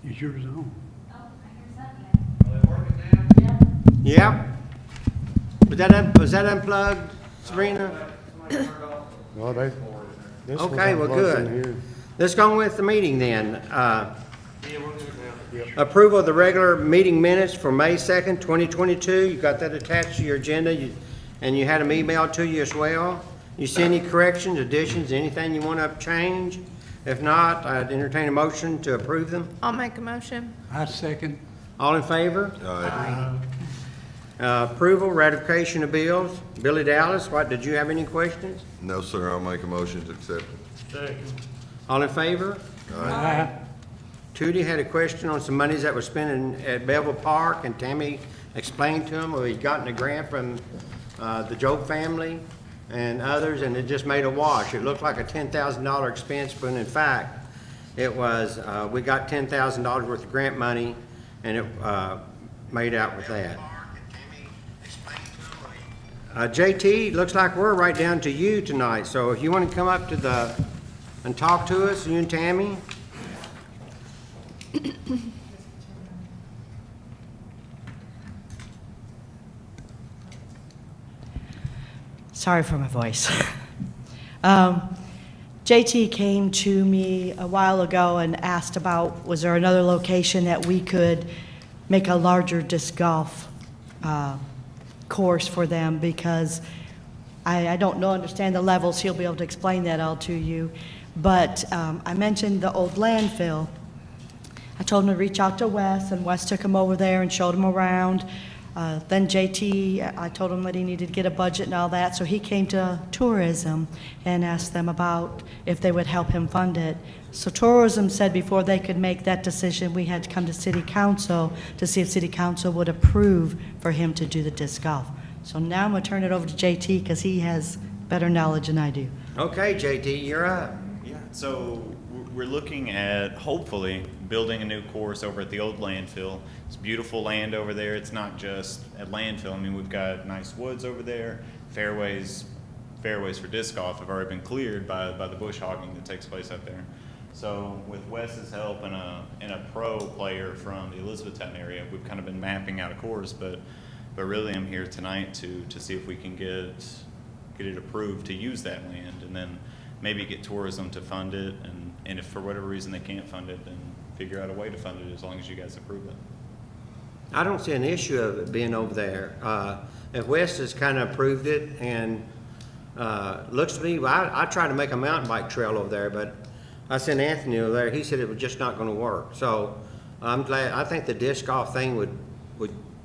Is yours on? Yep. Was that unplugged, Sabrina? Well, this was Okay, well, unplugged in good. here. Let's go on with the meeting then. Approval of the regular meeting minutes for May 2nd, 2022. You got that attached to your agenda, and you had them emailed to you as well. You see any corrections, additions, anything you want to change? If not, I'd entertain a motion to approve them. I'll make a motion. I second. All in favor? Aye. Approval, ratification of bills. Billy Dallas, did you have any questions? No, sir, I'll make a motion to accept it. All in favor? Aye. Tootie had a question on some monies that were spent at Bevel Park, and Tammy explained to him, he'd gotten a grant from the Job family and others, and it just made a wash. It looked like a $10,000 expense, but in fact, it was, we got $10,000 worth of grant money, and it made out with that. JT, looks like we're right down to you tonight, so if you want to come up to and talk to us, you and Tammy. Sorry for my voice. JT came to me a while ago and asked about, was there another location that we could make a larger disc golf course for them, because I don't understand the levels. He'll be able to explain that all to you. But I mentioned the old landfill. I told him to reach out to Wes, and Wes took him over there and showed him around. Then JT, I told him that he needed to get a budget and all that, so he came to tourism and asked them about if they would help him fund it. So tourism said before they could make that decision, we had to come to city council to see if city council would approve for him to do the disc golf. So now I'm gonna turn it over to JT, because he has better knowledge than I do. Okay, JT, you're up. Yeah, so we're looking at hopefully building a new course over at the old landfill. It's beautiful land over there. It's not just at landfill. I mean, we've got nice woods over there. Fairways for disc golf have already been cleared by the bush hogging that takes place up there. So with Wes's help and a pro player from the Elizabethtown area, we've kind of been mapping out a course, but really I'm here tonight to see if we can get it approved to use that land, and then maybe get tourism to fund it, and if for whatever reason they can't fund it, then figure out a way to fund it as long as you guys approve it. I don't see an issue of it being over there. If West has kind of approved it, and looks to me, I tried to make a mountain bike trail over there, but I sent Anthony over there. He said it was just not going to work. So I'm glad. I think the disc golf thing would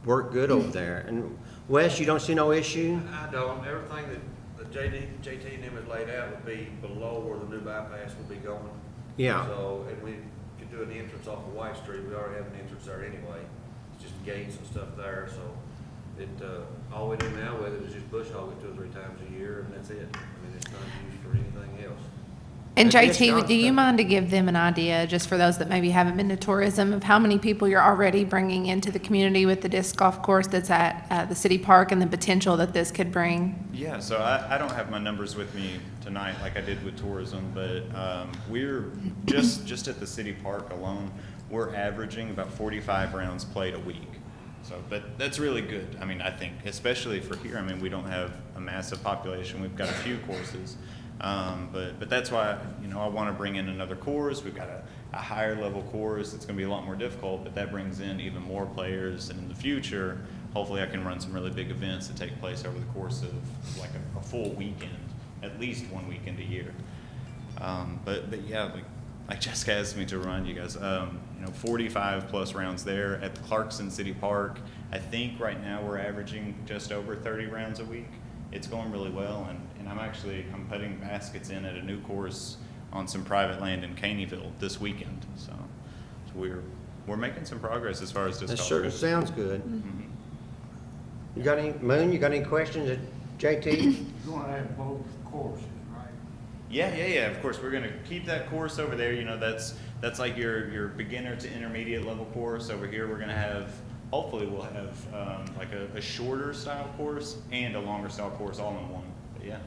work good over there. And Wes, you don't see no issue? I don't. Everything that JT and them had laid out would be below where the new bypass would be going. Yeah. So, and we could do an entrance off of White Street. We already have an entrance there anyway. It's just gates and stuff there. So all we do now with it is just bush hog it 2 or 3 times a year, and that's it. I mean, it's not used for anything else. And The disc JT, golf do you club. mind to give them an idea, just for those that maybe haven't been to tourism, of how many people you're already bringing into the community with the disc golf course that's at the city park, and the potential that this could bring? Yeah, so I don't have my numbers with me tonight like I did with tourism, but we're just at the city park alone, we're averaging about 45 rounds played a week. So, but that's really good. I mean, I think, especially for here, I mean, we don't have a massive population. We've got a few courses. But that's why, I want to bring in another course. We've got a higher level course. It's going to be a lot more difficult, but that brings in even more players. And in the future, hopefully I can run some really big events that take place over the course of like a full weekend, at least 1 weekend a year. But yeah, like Jessica asked me to run, you guys, 45 plus rounds there at the Clarkson City Park. I think right now we're averaging just over 30 rounds a week. It's going really well, and I'm putting baskets in at a new course on some private land in Caneyville this weekend. So we're making some progress as far as this That golf sure goes. sounds good. Mhm. You got any, Moon, you got any questions, JT? You're gonna have both courses, right? Yeah, of course, we're gonna keep that course over there, that's like your beginner to intermediate level course. Over here, we're gonna have, hopefully we'll have like a shorter style course and a longer style course all in one, but yeah.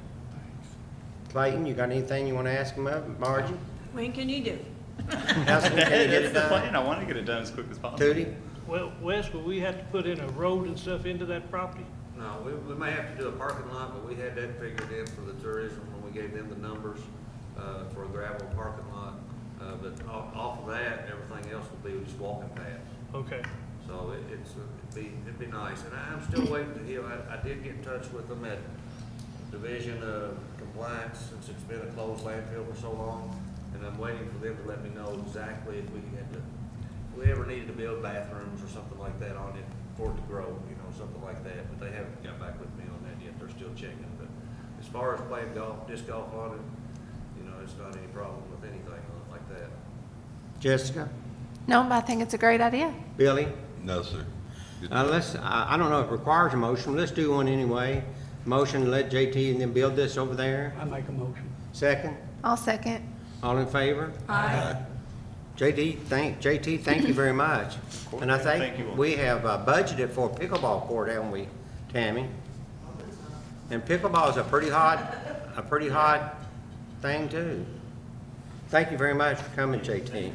Clayton, you got anything you want to ask him of, Margie? When can you do? Councilman, can you get it That's the done? plan. I want to get it done as quick as possible. Tootie? Well, Wes, will we have to put in a road and stuff into that property? No, we may have to do a parking lot, but we had that figured in for the tourism when we gave them the numbers, for a gravel parking lot. But off of that, everything else will be just walking paths. Okay. So it'd be nice, and I'm still waiting to hear, I did get in touch with them at Division of Compliance, since it's been a closed landfill for so long, and I'm waiting for them to let me know exactly if we ever needed to build bathrooms or something like that on it for it to grow, something like that, but they haven't got back with me on that yet, they're still checking, but as far as playing disc golf on it, it's not any problem with anything like that. Jessica? No, but I think it's a great idea. Billy? No, sir. Good. I don't know if it requires a motion, let's do one anyway. Motion to let JT and them build this over there. I make a motion. Second? I'll second. All in favor? Aye. JT, thank you very much. course, And I thank you think all. we have budgeted for a pickleball court, haven't we, Tammy? And pickleball is a pretty hot thing too. Thank you very much for coming, JT.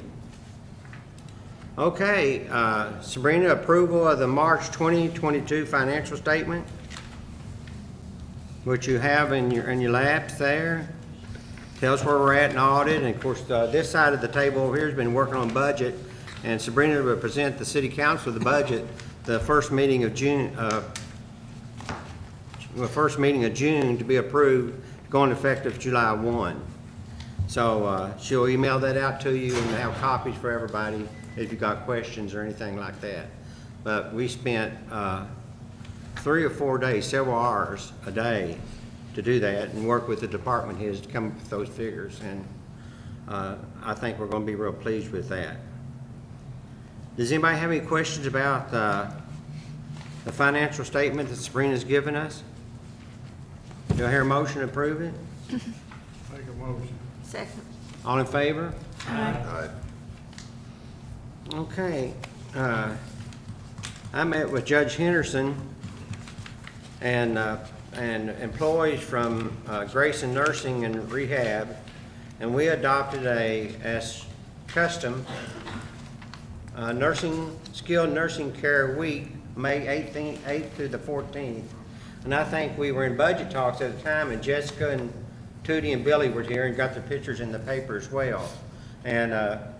Okay, Sabrina, approval of the March 2022 financial statement, which you have in your laps there. Tells where we're at in audit, and of course, this side of the table over here has been working on budget, and Sabrina will present the city council the budget the first meeting of June, to be approved, going effective July 1. So she'll email that out to you and have copies for everybody if you got questions or anything like that. But we spent 3 or 4 days, several hours a day to do that and work with the department heads to come up with those figures. And I think we're going to be real pleased with that. Does anybody have any questions about the financial statement that Sabrina's given us? Do I hear a motion to approve it? Make a motion. Second. All in favor? Aye. Okay. I met with Judge Henderson and employees from Grayson Nursing and Rehab, and we adopted as custom, skilled nursing care week, May 8th through the 14th. And I think we were in budget talks at the time, and Jessica and Tootie and Billy were here and got the pictures in the paper as well. And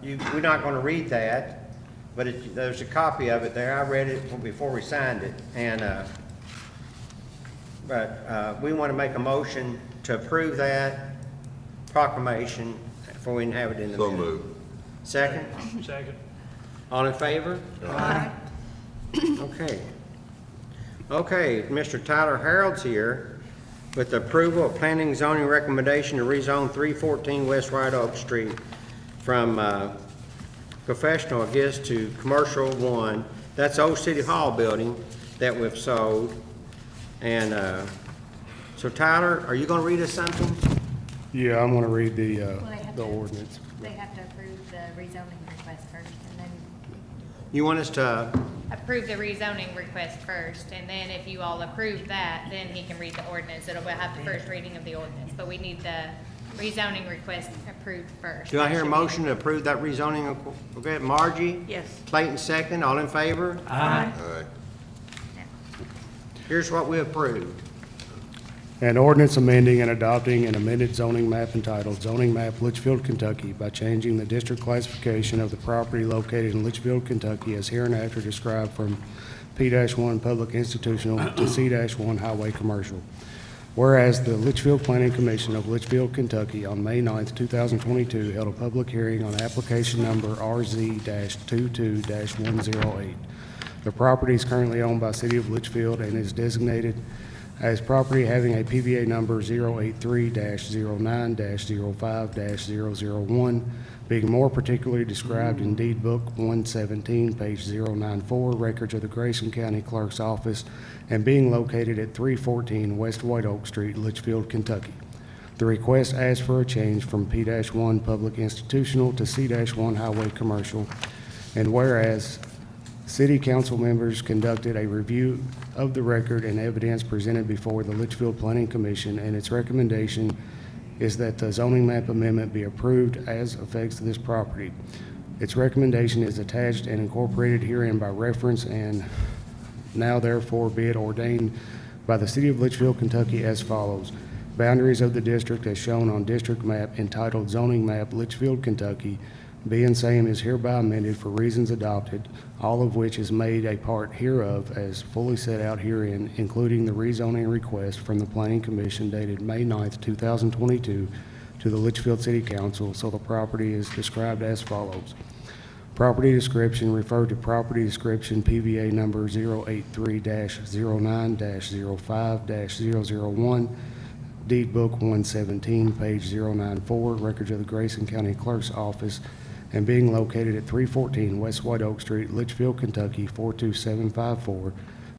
we're not going to read that, but there's a copy of it there. I read it before we signed it. And but we want to make a motion to approve that proclamation before we can have it in the So minute. moved. Second? Second. All in favor? Aye. Okay. Okay, Mr. Tyler Harold's here with the approval of planning and zoning recommendation to rezone 314 West White Oak Street from professional, I guess, to commercial 1. That's the old City Hall building that we've sold. And so Tyler, are you going to read us something? Yeah, I'm gonna read Well, they have the to- ordinance. They have to approve the rezoning request first, and then You want us to, approve the rezoning request first, and then if you all approve that, then he can read the ordinance. It'll have the first reading of the ordinance, but we need the rezoning request approved first. do I hear a That should be- motion to approve that rezoning? Okay, Margie? Yes. Clayton second, all in favor? Aye. Aye. Here's what we approved. An ordinance amending and adopting an amended zoning map entitled Zoning Map Litchfield, Kentucky by changing the district classification of the property located in Litchfield, Kentucky as hereinafter described from P-1 Public Institutional to C-1 Highway Commercial. Whereas the Litchfield Planning Commission of Litchfield, Kentucky on May 9th, 2022 held a public hearing on application number RZ-22-108. The property is currently owned by City of Litchfield and is designated as property having a PVA number 083-09-05-001, being more particularly described in Deed Book 117, page 094, Records of the Grayson County Clerk's Office, and being located at 314 West White Oak Street, Litchfield, Kentucky. The request asks for a change from P-1 Public Institutional to C-1 Highway Commercial, and whereas City Council members conducted a review of the record and evidence presented before the Litchfield Planning Commission, and its recommendation is that the zoning map amendment be approved as affects this property. Its recommendation is attached and incorporated herein by reference, and now therefore be it ordained by the City of Leitchfield, Kentucky as follows. Boundaries of the district as shown on district map entitled Zoning Map, Leitchfield, Kentucky, being same is hereby amended for reasons adopted, all of which is made a part hereof as fully set out herein, including the rezoning request from the Planning Commission dated May 9th, 2022, to the Litchfield City Council, so the property is described as follows. Property description, referred to property description PVA number 083-09-05-001, deed book 117, page 094, records of the Grayson County Clerk's Office, and being located at 314 West White Oak Street, Litchfield, Kentucky 42754,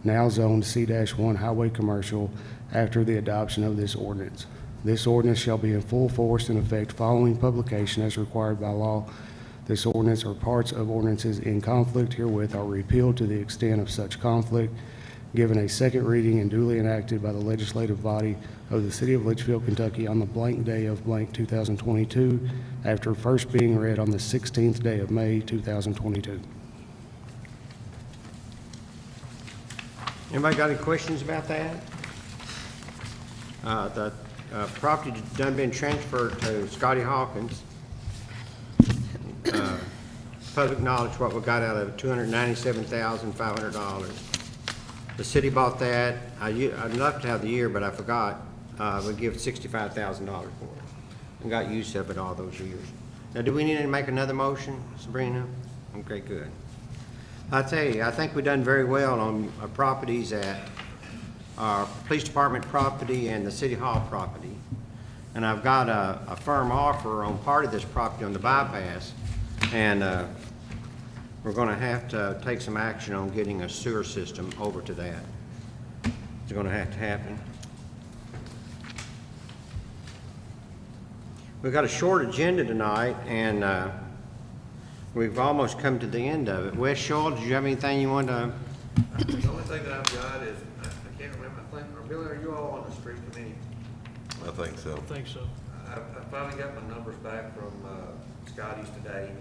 now zoned C-1 Highway Commercial after the adoption of this ordinance. This ordinance shall be in full force and effect following publication as required by law. This ordinance or parts of ordinances in conflict herewith are repealed to the extent of such conflict, given a second reading and duly enacted by the legislative body of the City of Litchfield, Kentucky on the blank day of blank 2022, after first being read on the 16th day of May 2022. Anybody got any questions about that? The property done been transferred to Scotty Hawkins. Public knowledge what we got out of it, $297,500. The city bought that. I'd love to have the year, but I forgot. We give $65,000 for it and got use of it all those years. Now, do we need to make another motion, Sabrina? Okay, good. I tell you, I think we've done very well on our properties at our police department property and the city hall property. And I've got a firm offer on part of this property on the bypass, and we're gonna have to take some action on getting a sewer system over to that. It's gonna have to happen. We've got a short agenda tonight, and we've almost come to the end of it. Wes Shaw, did you have anything you want to? The only thing that I've got is, I can't remember, I think, Billy, are you all on the street committee? I think so. I think so. I finally got my numbers back from Scotty's today,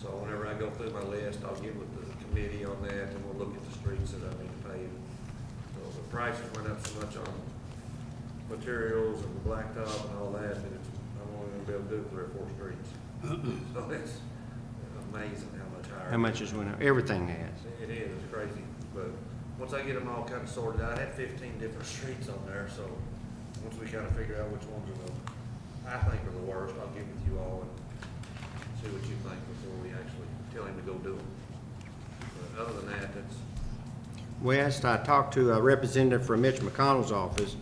so whenever I go through my list, I'll get with the committee on that, and we'll look at the streets that I need to pave. So the prices went up so much on materials and the blacktop and all that, that it's, I'm only gonna be able to do 3 or 4 streets. So it's amazing how much higher. How much is went up? Everything has. It is, it's crazy, but once I get them all kind of sorted out, I had 15 different streets on there, so once we kind of figure out which ones are the, I think are the worst, I'll get with you all and see what you think before we actually tell him to go do them. But other than that, that's, West, I talked to a representative from Mitch McConnell's office,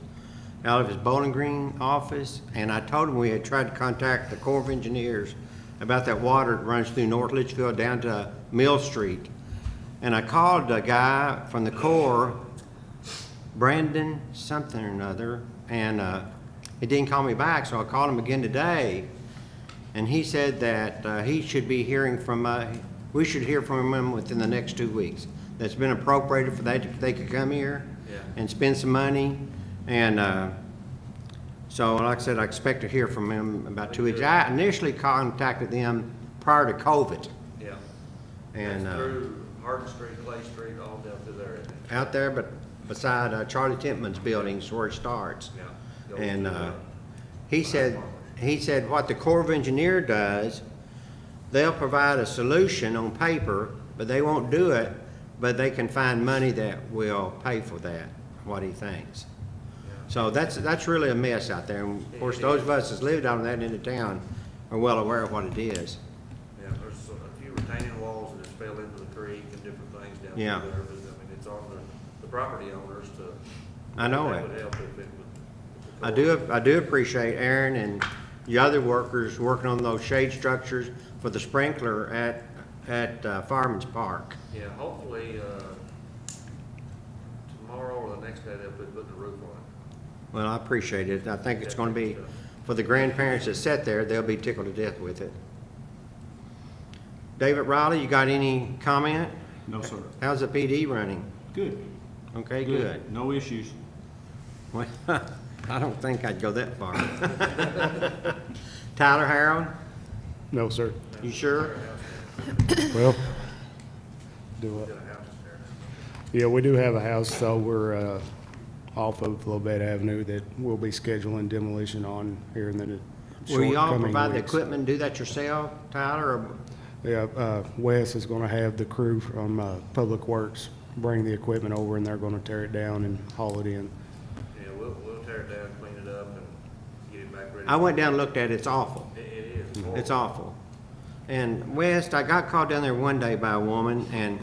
out of his Bowling Green office, and I told him we had tried to contact the Corps of Engineers about that water that runs through North Litchfield down to Mill Street. And I called a guy from the Corps, Brandon something or another, and he didn't call me back, so I called him again today. And he said that he should be hearing from, we should hear from him within the next 2 weeks. That's been appropriated for that, they could come here Yeah. and spend some money. And so, like I said, I expect to hear from him about 2 weeks. I initially contacted them prior to COVID. yeah. And That's through Hardin Street, Clay Street, all down through there, isn't it? out there, but beside Charlie Timpman's buildings where it starts. Yeah. Go And through the- he said what the Corps of Engineer does, they'll provide a solution on paper, but they won't do it, but they can find money that will pay for that, what he thinks. So that's really a mess out there. And of course, those of us that's lived on that end of town are well aware of what it is. Yeah, there's a few retaining walls that just fell into the creek and different things down Yeah. through there, but I mean, it's on the property owners to. I know that it. would help if it would. I do appreciate Aaron and the other workers working on those shade structures for the sprinkler at Fireman's Park. Yeah, hopefully, tomorrow or the next day, they'll be putting the roof on it. Well, I appreciate it. I think it's gonna be, for the grandparents that sit there, they'll be tickled to death with it. David Riley, you got any comment? No, sir. How's the PD running? Good. Okay, good. No issues. Well, I don't think I'd go that far. Tyler Harold, No, sir. you sure? Well, do what? Yeah, we do have a house, though, we're off of Lobet Avenue that we'll be scheduling demolition on here in the Will short you all coming provide the weeks. equipment and do that yourself, Tyler, or? Yeah, Wes is gonna have the crew from Public Works bring the equipment over, and they're gonna tear it down and haul it in. Yeah, we'll tear it down, clean it up, and get it back ready. I went down and looked at it, it's awful. It is. It's awful. And West, I got called down there one day by a woman, and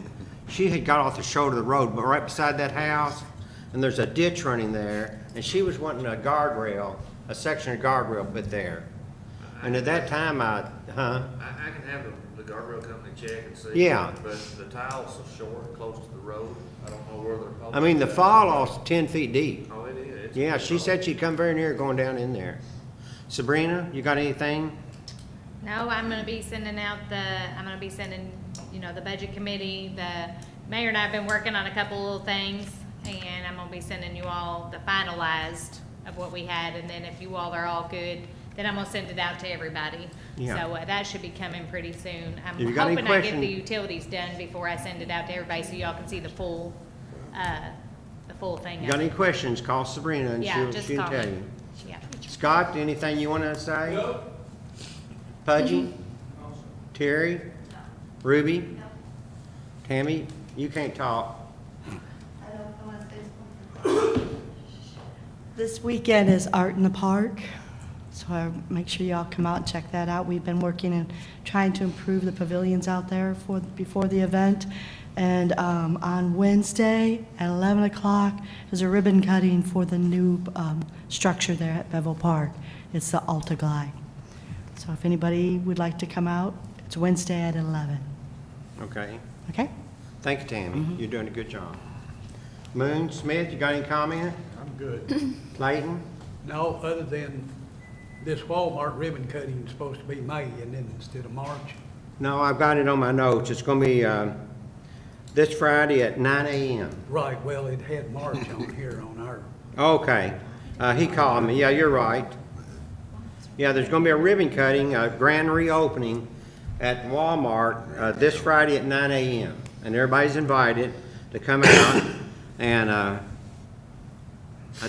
she had got off the shoulder of the road, but right beside that house, and there's a ditch running there, and she was wanting a guardrail, a section of guardrail put there. And at that time, I can have the guardrail company check and see. Yeah. But the tile's so short, close to the road, I don't know where they're. I mean, the fall off's 10 feet deep. Oh, it is. It's- Yeah, she said she'd come very near going down in there. Sabrina, you got anything? No, I'm gonna be sending, the budget committee, the mayor and I have been working on a couple little things, and I'm gonna be sending you all the finalized of what we had, and then if you all are all good, then I'm gonna send it out to everybody. Yeah. So, that should be coming pretty soon. I'm If you got any hoping I get question- the utilities done before I send it out to everybody, so y'all can see the full thing. You got of any it. questions, call Sabrina and Yeah, she'll just tell call me. you. Yeah. Scott, anything you want to say? No. Pudgy? Terry? Ruby? Tammy, you can't talk. This weekend is Art in the Park, so make sure y'all come out and check that out. We've been working and trying to improve the pavilions out there before the event. And on Wednesday at 11 o'clock, there's a ribbon cutting for the new structure there at Bevel Park. It's the Alta Glide. So if anybody would like to come out, it's Wednesday at 11. Okay. Okay? Thank you, Tammy. You're doing a good job. Moon, Smith, you got any comment? I'm good. Clayton? No, other than this Walmart ribbon cutting is supposed to be May and then instead of March. No, I've got it on my notes. It's going to be this Friday at 9 a.m. Right, well, it had March on here on our, Okay. He called me. Yeah, you're right. Yeah, there's going to be a ribbon cutting, a grand reopening at Walmart this Friday at 9 a.m. And everybody's invited to come out. And I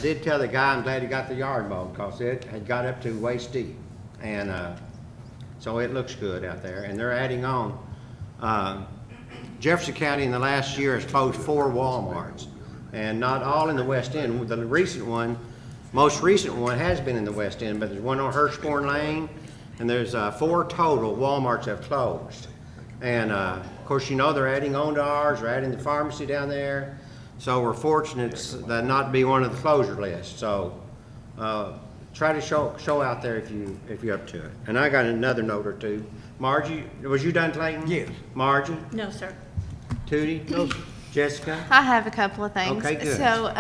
did tell the guy I'm glad he got the yard mowed because it had got up to waist deep. And so it looks good out there. And they're adding on. Jefferson County in the last year has closed 4 Walmarts. And not all in the West End. The most recent one has been in the West End, but there's one on Hirschborn Lane, and there's 4 total Walmarts have closed. And of course, they're adding on to ours, they're adding the pharmacy down there. So we're fortunate that not to be one of the closure lists. So try to show out there if you're up to it. And I got another note or two. Margie, was you done, Clayton? Yes. Margie? No, sir. Tootie? No. Jessica? I have a couple of things. Okay, good. So,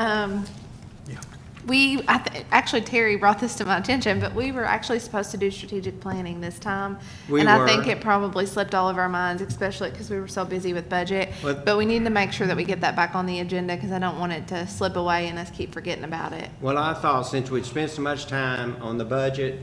actually Terry brought this to my attention, but we were actually supposed to do strategic planning this time. We And I think were. it probably slipped all of our minds, especially because we were so busy with budget. But we need to make sure that we get that back on the agenda because I don't want it to slip away and us keep forgetting about it. Well, I thought since we'd spent so much time on the budget,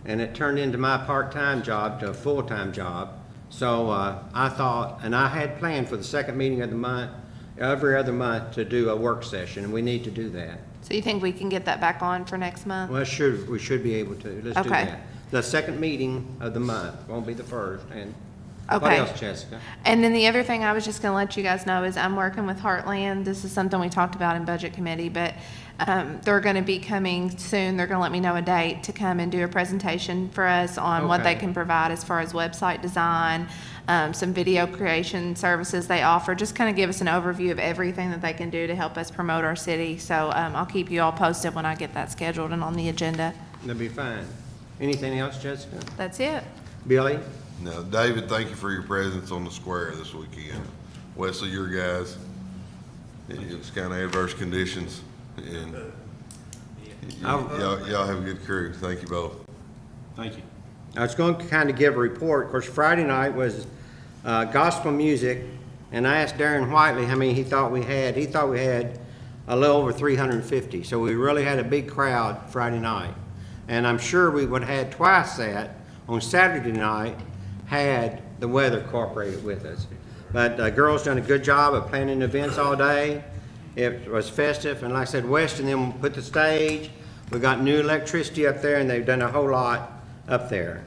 and it turned into my part-time job to a full-time job, so I thought, and I had planned for the second meeting of the month, every other month, to do a work session, and we need to do that. So you think we can get that back on for next month? Well, sure, we should be able to. Let's do Okay. that. The second meeting of the month, won't be the first, and what Okay. else, Jessica? And then the other thing I was just gonna let you guys know is I'm working with Heartland. This is something we talked about in Budget Committee, but they're gonna be coming soon. They're gonna let me know a date to come and do a presentation for us on what they Okay. can provide as far as website design, some video creation services they offer. Just kind of give us an overview of everything that they can do to help us promote our city. So I'll keep you all posted when I get that scheduled and on the agenda. That'll be fine. Anything else, Jessica? That's it. Billy? Now, David, thank you for your presence on the square this weekend. Wesley, your guys, it's kind of adverse conditions, and y'all have a good crew. Thank you both. Thank you. I was going to kind of give a report. Of course, Friday night was gospel music, and I asked Darren Whiteley how many he thought we had. He thought we had a little over 350. So we really had a big crowd Friday night. And I'm sure we would have had twice that on Saturday night had the weather cooperated with us. But the girls done a good job of planning events all day. It was festive, and like I said, West and them put the stage. We got new electricity up there, and they've done a whole lot up there.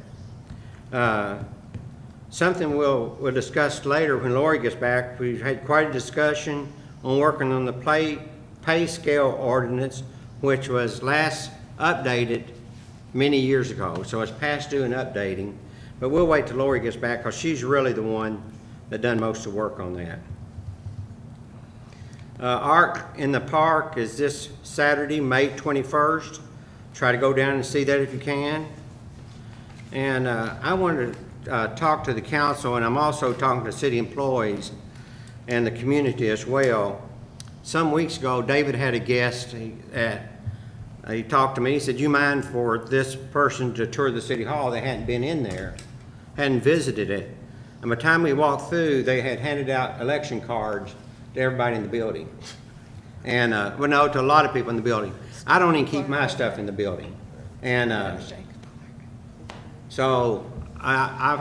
Something we'll discuss later when Lori gets back. We've had quite a discussion on working on the pay scale ordinance, which was last updated many years ago, so it's past due and updating. But we'll wait till Lori gets back, because she's really the one that done most of the work on that. Art in the Park is this Saturday, May 21st. Try to go down and see that if you can. And I wanted to talk to the council, and I'm also talking to city employees and the community as well. Some weeks ago, David had a guest. He talked to me. He said, "You mind for this person to tour the city hall?" They hadn't been in there, hadn't visited it. And by the time we walked through, they had handed out election cards to everybody in the building. And, well, no, to a lot of people in the building. I don't even keep my stuff in the building. And so I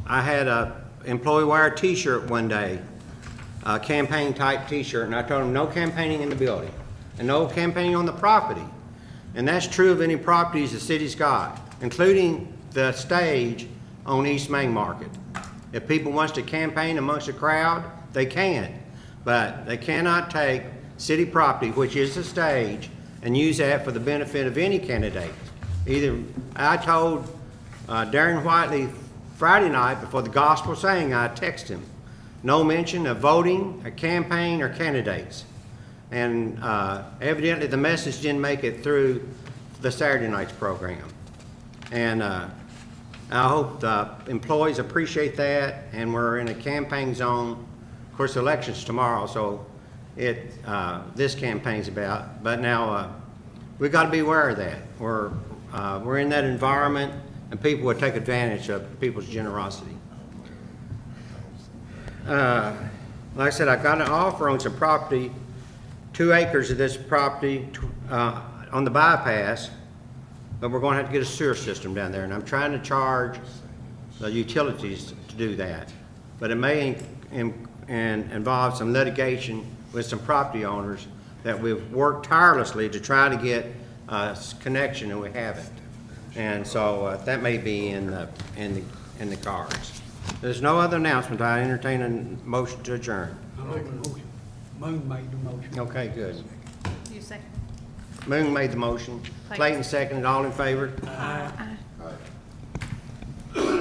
had a employee wear a T-shirt one day, a campaign type T-shirt, and I told him no campaigning in the building and no campaigning on the property. And that's true of any properties the city's got, including the stage on East Main Market. If people wants to campaign amongst the crowd, they can, but they cannot take city property, which is the stage, and use that for the benefit of any candidate. Either, I told Darren Whiteley Friday night before the gospel sang, I texted him, no mention of voting, a campaign, or candidates. And evidently the message didn't make it through the Saturday night's program. And I hope the employees appreciate that, and we're in a campaign zone. Of course, the election's tomorrow, so this campaign's about. But now we've got to be aware of that. We're in that environment, and people will take advantage of people's generosity. Like I said, I got an offer on some property, 2 acres of this property on the bypass, but we're going to have to get a sewer system down there, and I'm trying to charge the utilities to do that. But it may involve some litigation with some property owners that we've worked tirelessly to try to get a connection, and we haven't. And so that may be in the cards. There's no other announcement. I entertain a motion to adjourn. I make a motion. Moon made the motion. Okay, good. You second. Moon made the motion. Clayton seconded. All in favor? Aye.